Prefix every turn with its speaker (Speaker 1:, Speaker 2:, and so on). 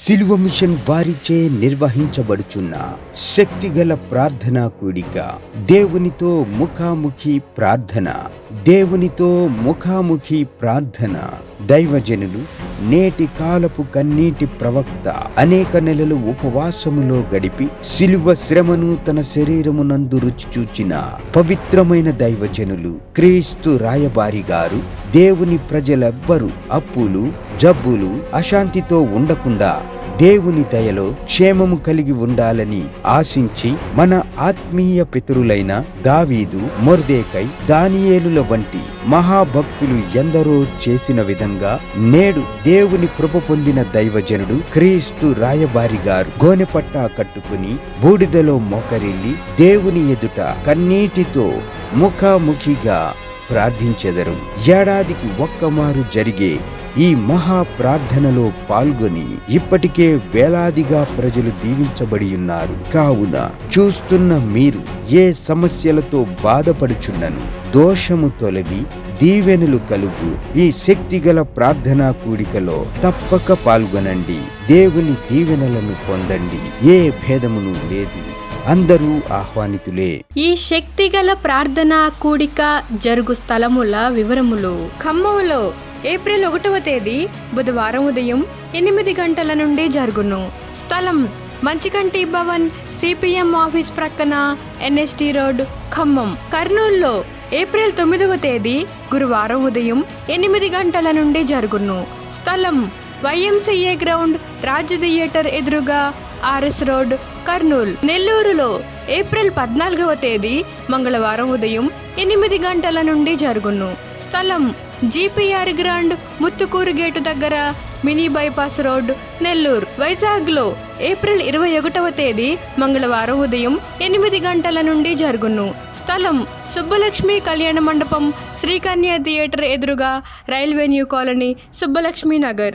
Speaker 1: సిలువ మిషన్ వారిచే నిర్వహించబడుచున్న శక్తిగల ప్రార్థనా కూడిక. దేవునితో ముఖాముఖి ప్రార్థన. దేవునితో ముఖాముఖి ప్రార్థన. దైవజనులు నేటి కాలపు కన్నీటి ప్రవక్త అనేక నెలలు ఉపవాసములో గడిపి సిలువ శ్రమను తన శరీరమునందు రుచి చూచిన పవిత్రమైన దైవజనులు క్రీస్తు రాయబారి గారు దేవుని ప్రజలెవ్వరూ అప్పులు, జబ్బులు, అశాంతితో ఉండకుండా దేవుని దయలో క్షేమము కలిగి ఉండాలని ఆశించి మన ఆత్మీయ పితరులైన దావీదు, మొర్దెకై, దానియేలుల వంటి మహాభక్తులు ఎందరో చేసిన విధంగా నేడు దేవుని కృప పొందిన దైవజనుడు క్రీస్తు రాయబారి గారు గోనెపట్టా కట్టుకుని బూడిదలో మోకరిల్లి దేవుని ఎదుట కన్నీటితో ముఖాముఖిగా ప్రార్థించెదరు. ఏడాదికి ఒక్కమారు జరిగే ఈ మహా ప్రార్థనలో పాల్గొని ఇప్పటికే వేలాదిగా ప్రజలు దీవించబడి ఉన్నారు. కావున చూస్తున్న మీరు ఏ సమస్యలతో బాధపడుచున్నను దోషము తొలగి దీవెనలు కలుగు ఈ శక్తిగల ప్రార్థనా కూడికలో తప్పక పాల్గొనండి. దేవుని దీవెనలను పొందండి. ఏ భేదమును లేదు. అందరూ ఆహ్వానితులే.
Speaker 2: ఈ శక్తిగల ప్రార్థనా కూడిక జరుగు స్థలముల వివరములు. ఖమ్మంలో ఏప్రిల్ 1వ తేదీ బుధవారం ఉదయం 8 గంటల నుండి జరుగును. స్థలం మంచికంటి భవన్, సిపిఎం ఆఫీస్ ప్రక్కన, ఎన్ఎస్టి రోడ్, ఖమ్మం. కర్నూలులో ఏప్రిల్ 9వ తేదీ గురువారం ఉదయం 8 గంటల నుండి జరుగును. స్థలం వైఎంసిఏ గ్రౌండ్, రాజ్ థియేటర్ ఎదురుగా, ఆర్ఎస్ రోడ్, కర్నూలు. నెల్లూరులో ఏప్రిల్ 14వ తేదీ మంగళవారం ఉదయం 8 గంటల నుండి జరుగును. స్థలం జిపిఆర్ గ్రాండ్, ముత్తుకూరు గేటు దగ్గర, మినీ బైపాస్ రోడ్, నెల్లూరు. వైజాగ్లో ఏప్రిల్ 21వ తేదీ మంగళవారం ఉదయం 8 గంటల నుండి జరుగును. స్థలం సుబ్బలక్ష్మి కళ్యాణ మండపం, శ్రీకన్య థియేటర్ ఎదురుగా, railway new colony, Subbalakshmi Nagar.